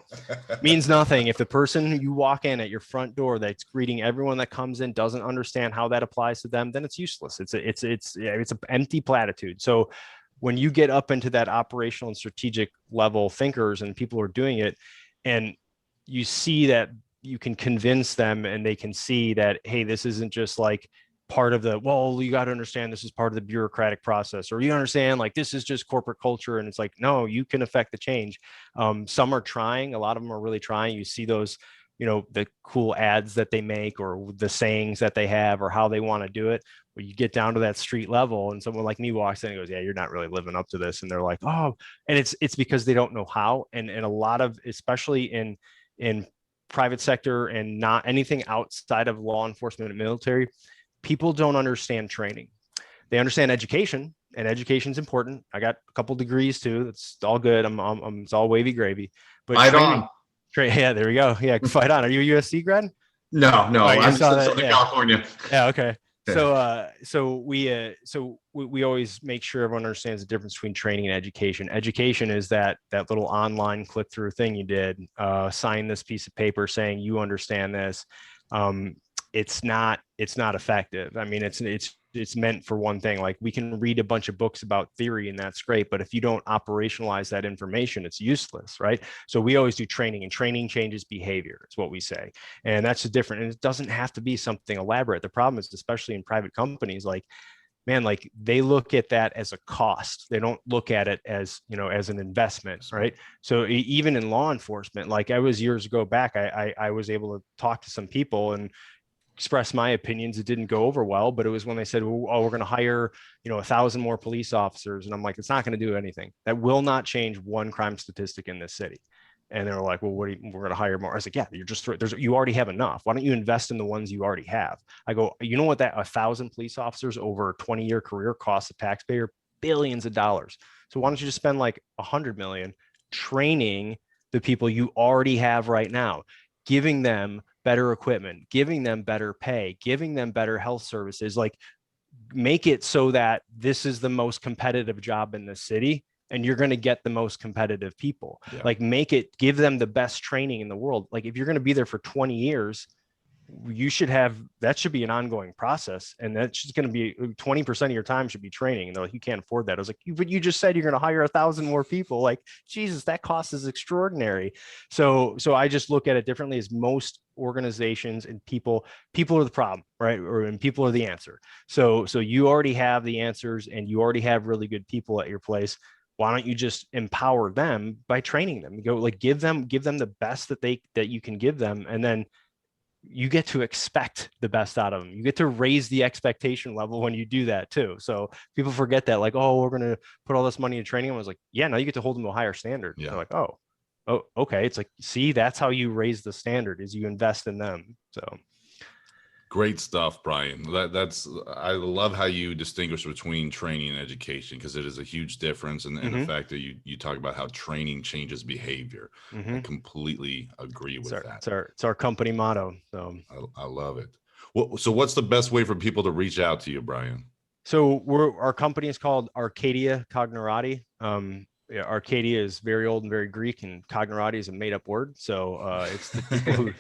means nothing. If the person you walk in at your front door that's greeting everyone that comes in doesn't understand how that applies to them, then it's useless. It's an empty platitude. So when you get up into that operational and strategic level thinkers, and people are doing it, and you see that you can convince them, and they can see that, hey, this isn't just like part of you got to understand this is part of the bureaucratic process, or you understand, like, this is just corporate culture. And it's like, no, you can affect the change. Some are trying, a lot of them are really trying. You see those, the cool ads that they make, or the sayings that they have, or how they want to do it. But you get down to that street level, and someone like me walks in and goes, yeah, you're not really living up to this. And they're like, oh, and it's because they don't know how. And a lot of, especially in private sector and not anything outside of law enforcement and military, people don't understand training. They understand education, and education's important. I got a couple degrees too. That's all good. It's all wavy gravy. But yeah, there we go. Yeah, fight on. Are you a USC grad? No, I'm still in Southern California. Yeah, okay. So we always make sure everyone understands the difference between training and education. Education is that little online click through thing you did. Sign this piece of paper saying you understand this. It's not effective. It's meant for one thing. Like, we can read a bunch of books about theory, and that's great, but if you don't operationalize that information, it's useless, right? So we always do training, and training changes behavior. It's what we say. And that's different. And it doesn't have to be something elaborate. The problem is, especially in private companies, like, man, like they look at that as a cost. They don't look at it as, as an investment, right? So even in law enforcement, like I was years ago back, I was able to talk to some people and express my opinions. It didn't go over well, but it was when they said, oh, we're going to hire, 1,000 more police officers. And I'm like, it's not going to do anything. That will not change one crime statistic in this city. And they were like, well, we're going to hire more. I was like, yeah, you already have enough. Why don't you invest in the ones you already have? I go, you know what, that 1,000 police officers over a 20-year career costs the taxpayer billions of dollars. So why don't you just spend like 100 million training the people you already have right now, giving them better equipment, giving them better pay, giving them better health services, like make it so that this is the most competitive job in the city and you're going to get the most competitive people. Yeah. Like give them the best training in the world. Like if you're going to be there for 20 years, that should be an ongoing process. And that's just going to be 20% of your time should be training. And they're like, you can't afford that. I was like, but you just said you're going to hire 1,000 more people. Like, Jesus, that cost is extraordinary. So I just look at it differently. As most organizations and people are the problem, right? And people are the answer. So you already have the answers and you already have really good people at your place. Why don't you just empower them by training them? Go like, give them the best that you can give them. And then you get to expect the best out of them. You get to raise the expectation level when you do that too. So people forget that, like, oh, we're going to put all this money in training. I was like, yeah, now you get to hold them to a higher standard. Yeah. They're like, oh, okay. It's like, see, that's how you raise the standard, is you invest in them. So great stuff, Brian. I love how you distinguish between training and education, because it is a huge difference. And the fact that you talk about how training changes behavior. I completely agree with that. It's our company motto. So I love it. So what's the best way for people to reach out to you, Brian? So our company is called Arcadia Cognerati. Arcadia is very old and very Greek, and Cognerati is a made up word. So it's the people who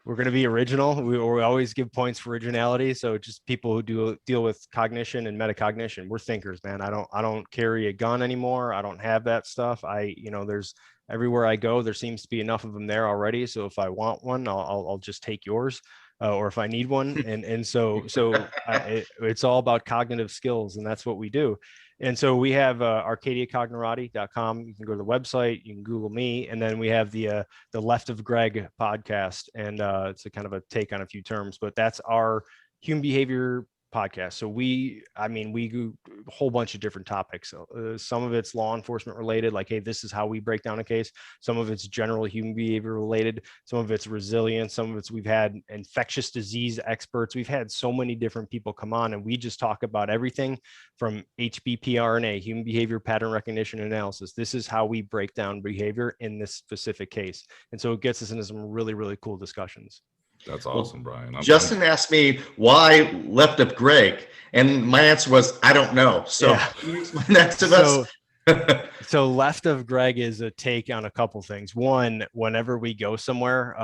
we're going to be original. We always give points for originality. So just people who deal with cognition and metacognition. We're thinkers, man. I don't carry a gun anymore. I don't have that stuff. There's everywhere I go, there seems to be enough of them there already. So if I want one, I'll just take yours. Or if I need one. And so it's all about cognitive skills, and that's what we do. And so we have arcadiacognerati.com. You can go to the website, you can Google me, and then we have the Left of Greg podcast, and it's a kind of a take on a few terms, but that's our human behavior podcast. So we do a whole bunch of different topics. Some of it's law enforcement related, like, hey, this is how we break down a case. Some of it's general human behavior related. Some of it's resilience. Some of it's, we've had infectious disease experts. We've had so many different people come on, and we just talk about everything from HBPRNA, human behavior pattern recognition analysis. This is how we break down behavior in this specific case. And so it gets us into some really, really cool discussions. That's awesome, Brian. Justin asked me why Left of Greg, and my answer was, I don't know. So can you explain that to us? So Left of Greg is a take on a couple things. One, whenever we go somewhere,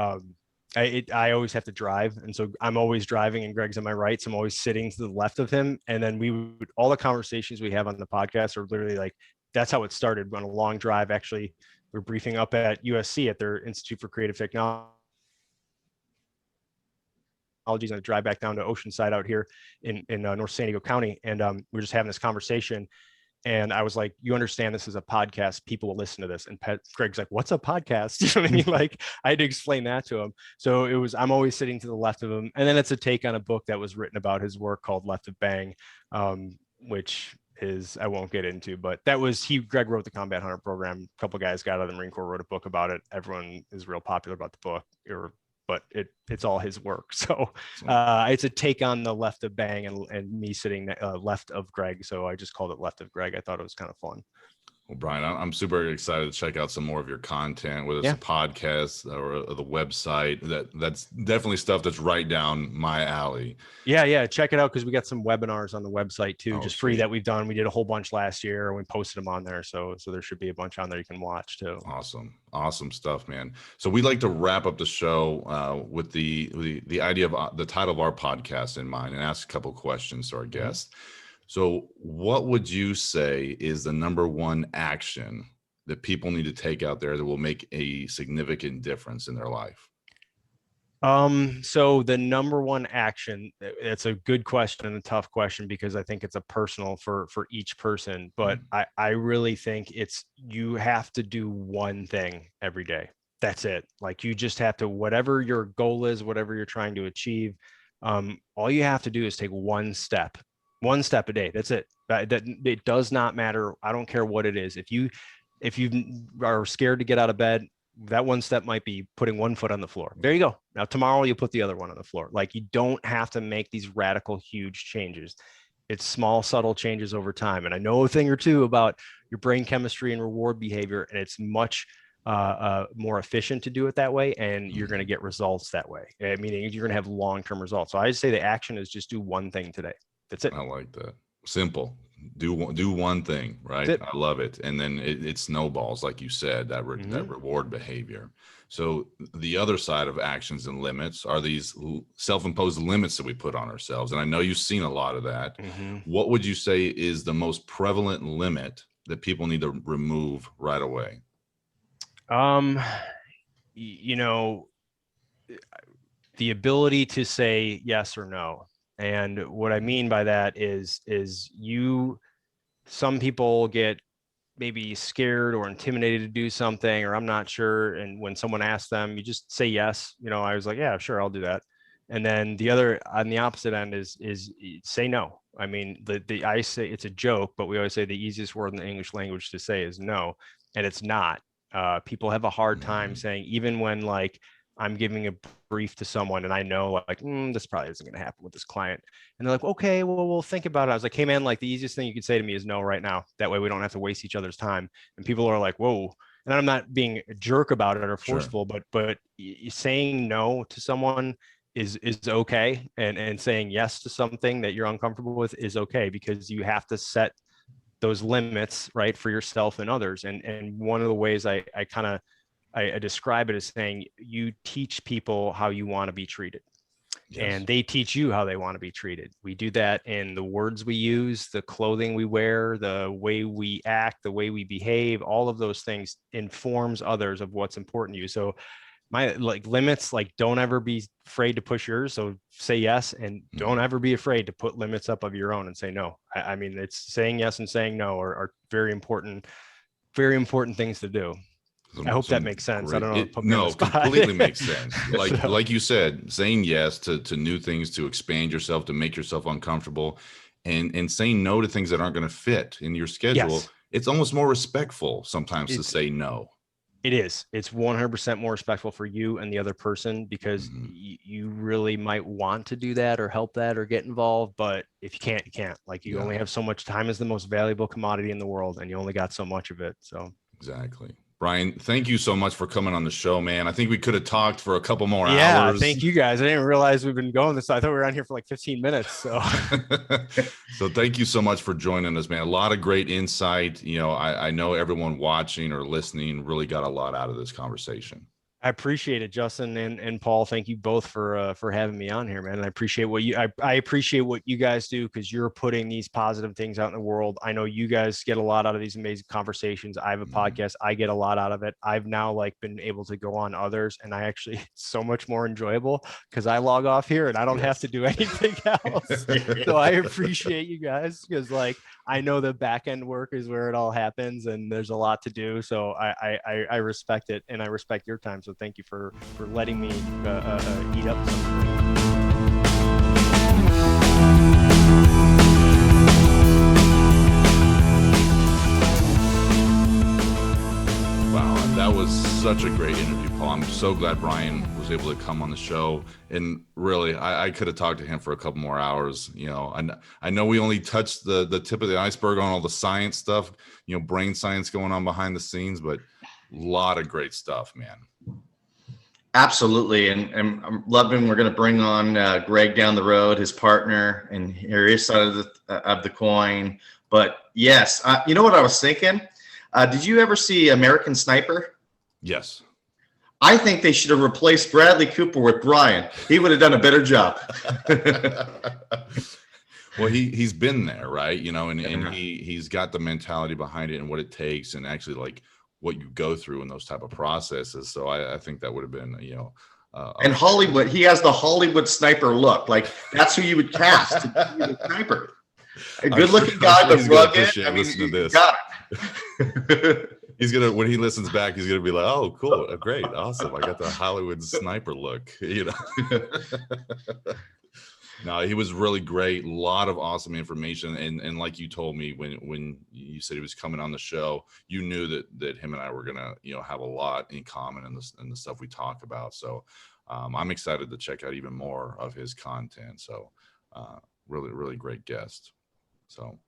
I always have to drive. And so I'm always driving and Greg's on my right. So I'm always sitting to the left of him. And then all the conversations we have on the podcast are literally like, that's how it started on a long drive. Actually, we're briefing up at USC at their Institute for Creative Technology. On a drive back down to Oceanside out here in North San Diego County. And we're just having this conversation. And I was like, you understand this is a podcast. People will listen to this. And Greg's like, what's a podcast? You know what I mean? Like, I had to explain that to him. So I'm always sitting to the left of him. And then it's a take on a book that was written about his work called Left of Bang, which is, I won't get into, but Greg wrote the Combat Hunter program. A couple of guys got out of the Marine Corps, wrote a book about it. Everyone is real popular about the book, but it's all his work. So it's a take on the Left of Bang and me sitting left of Greg. So I just called it Left of Greg. I thought it was kind of fun. Well, Brian, I'm super excited to check out some more of your content, whether it's a podcast or the website. That's definitely stuff that's right down my alley. Yeah. Check it out, because we got some webinars on the website too, just free, that we've done. We did a whole bunch last year and we posted them on there. So there should be a bunch on there you can watch too. Awesome stuff, man. So we'd like to wrap up the show with the idea of the title of our podcast in mind, and ask a couple questions to our guests. So what would you say is the number one action that people need to take out there that will make a significant difference in their life? So the number one action, it's a good question and a tough question because I think it's a personal for each person, but I really think it's you have to do one thing every day. That's it. Like you just have to, whatever your goal is, whatever you're trying to achieve, all you have to do is take one step a day. That's it. That it does not matter. I don't care what it is. If you are scared to get out of bed, that one step might be putting one foot on the floor. There you go. Now tomorrow you put the other one on the floor. Like you don't have to make these radical, huge changes. It's small, subtle changes over time. And I know a thing or two about your brain chemistry and reward behavior, and it's much more efficient to do it that way, and you're going to get results that way. Meaning you're going to have long-term results. So I say the action is just do one thing today. That's it. I like that. Simple. Do one thing, right? I love it. And then it snowballs, like you said, that reward behavior. So the other side of actions and limits are these self-imposed limits that we put on ourselves. And I know you've seen a lot of that. What would you say is the most prevalent limit that people need to remove right away? You know, the ability to say yes or no. And what I mean by that is some people get maybe scared or intimidated to do something, or I'm not sure. And when someone asks them, you just say yes. I was like, yeah, sure, I'll do that. And then the other on the opposite end is say no. I mean, I say it's a joke, but we always say the easiest word in the English language to say is no, and it's not. People have a hard time saying, even when like I'm giving a brief to someone and I know like, this probably isn't going to happen with this client. And they're like, okay, well, we'll think about it. I was like, hey man, like the easiest thing you could say to me is no right now. That way we don't have to waste each other's time. And people are like, whoa. And I'm not being a jerk about it or forceful, but saying no to someone is okay. And saying yes to something that you're uncomfortable with is okay, because you have to set those limits, right, for yourself and others. And one of the ways I describe it as saying you teach people how you want to be treated. Yes. And they teach you how they want to be treated. We do that in the words we use, the clothing we wear, the way we act, the way we behave. All of those things informs others of what's important to you. So my like limits, like don't ever be afraid to push yours. So say yes, and don't ever be afraid to put limits up of your own and say no. I mean, it's saying yes and saying no are very important things to do. I hope that makes sense. I don't know. No, completely makes sense. Like you said, saying yes to new things, to expand yourself, to make yourself uncomfortable, and saying no to things that aren't going to fit in your schedule. Yes. It's almost more respectful sometimes to say no. It is. It's 100% more respectful for you and the other person, because you really might want to do that or help that or get involved. But if you can't, you can't. Like you only have so much time. Is the most valuable commodity in the world, and you only got so much of it. So exactly. Brian, thank you so much for coming on the show, man. I think we could have talked for a couple more hours. Yeah, thank you guys. I didn't realize we've been going this. I thought we were on here for like 15 minutes. So so thank you so much for joining us, man. A lot of great insight. I know everyone watching or listening really got a lot out of this conversation. I appreciate it, Justin and Paul. Thank you both for having me on here, man. And I appreciate I appreciate what you guys do, because you're putting these positive things out in the world. I know you guys get a lot out of these amazing conversations. I have a podcast. I get a lot out of it. I've now been able to go on others, and I actually, it's so much more enjoyable because I log off here and I don't have to do anything else. So I appreciate you guys, because I know the back end work is where it all happens, and there's a lot to do. So I respect it, and I respect your time. So thank you for letting me eat up some. Wow, that was such a great interview, Paul. I'm so glad Brian was able to come on the show. And really, I could have talked to him for a couple more hours. I know we only touched the tip of the iceberg on all the science stuff, brain science going on behind the scenes, but a lot of great stuff, man. Absolutely. And I'm loving, we're going to bring on Greg down the road, his partner, and hear his side of the coin. But yes, you know what I was thinking? Did you ever see American Sniper? Yes. I think they should have replaced Bradley Cooper with Brian. He would have done a better job. Well, he's been there, right? And he's got the mentality behind it and what it takes, and actually what you go through in those type of processes. So I think that would have been, And Hollywood, he has the Hollywood sniper look. Like that's who you would cast to be the sniper. A good-looking guy, but rugged. I mean, listen to this. Got it. He's gonna, when he listens back, he's gonna be like, "Oh, cool, great, awesome! I got the Hollywood sniper look." You know. No, he was really great. A lot of awesome information, and like you told me when you said he was coming on the show, you knew that him and I were gonna have a lot in common in the stuff we talk about. So I'm excited to check out even more of his content. So really great guest. So.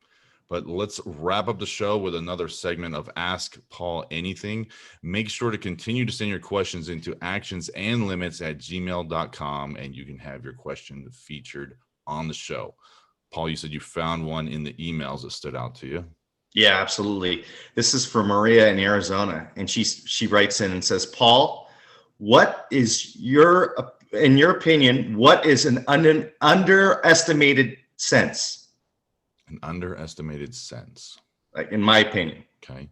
But let's wrap up the show with another segment of Ask Paul Anything. Make sure to continue to send your questions into actionsandlimits@gmail.com, and you can have your question featured on the show. Paul, you said you found one in the emails that stood out to you. Yeah, absolutely. This is for Maria in Arizona, and she writes in and says, Paul, what is in your opinion, what is an underestimated sense? An underestimated sense. Like in my opinion. Okay.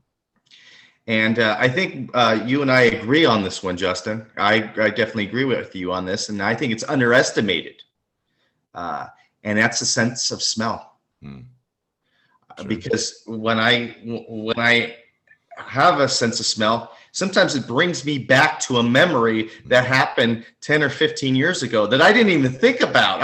And I think you and I agree on this one, Justin. I definitely agree with you on this. And I think it's underestimated. And that's a sense of smell. Sure. Because when I have a sense of smell, sometimes it brings me back to a memory that happened 10 or 15 years ago that I didn't even think about.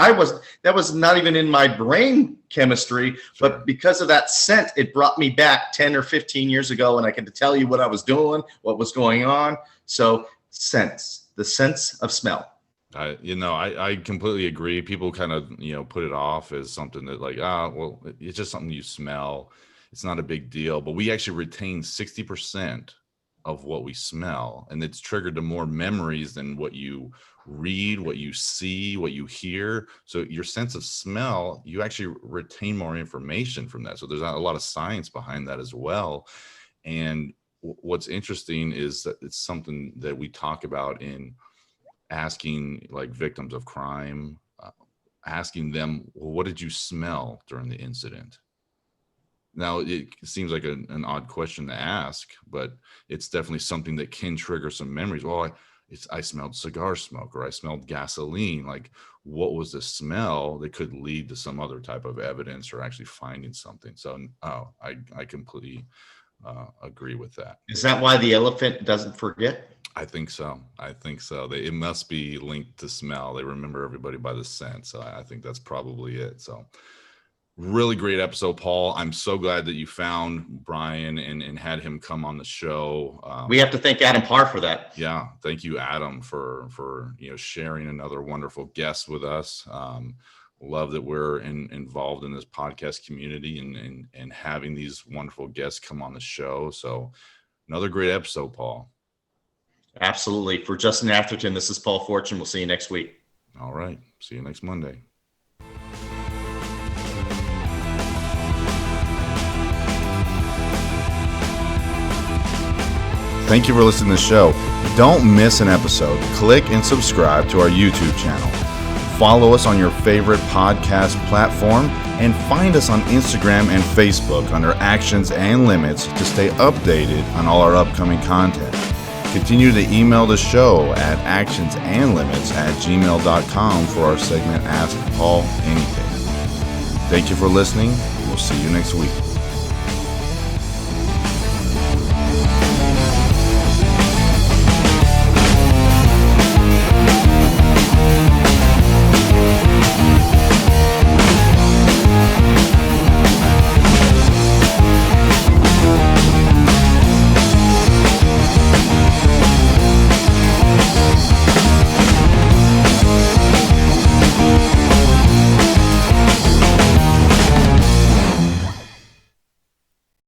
That was not even in my brain chemistry, sure. But because of that scent, it brought me back 10 or 15 years ago, and I can tell you what I was doing, what was going on. So the sense of smell. I completely agree. People kind of, put it off as something that like, well, it's just something you smell. It's not a big deal, but we actually retain 60% of what we smell, and it's triggered to more memories than what you read, what you see, what you hear. So your sense of smell, you actually retain more information from that. So there's a lot of science behind that as well. And what's interesting is that it's something that we talk about in asking like victims of crime, asking them, well, what did you smell during the incident? Now, it seems like an odd question to ask, but it's definitely something that can trigger some memories. Well, I smelled cigar smoke, or I smelled gasoline. Like, what was the smell that could lead to some other type of evidence or actually finding something? So, I completely agree with that. Is that why the elephant doesn't forget? I think so. It must be linked to smell. They remember everybody by the scent. So I think that's probably it. So really great episode, Paul. I'm so glad that you found Brian and had him come on the show. We have to thank Adam Parr for that. Yeah. Thank you, Adam, for sharing another wonderful guest with us. Love that we're involved in this podcast community and having these wonderful guests come on the show. So another great episode, Paul. Absolutely. For Justin Atherton, this is Paul Fortune. We'll see you next week. All right. See you next Monday. Thank you for listening to the show. Don't miss an episode. Click and subscribe to our YouTube channel. Follow us on your favorite podcast platform and find us on Instagram and Facebook under Actions and Limits to stay updated on all our upcoming content. Continue to email the show at actionsandlimits@gmail.com for our segment Ask Paul Anything. Thank you for listening. We'll see you next week.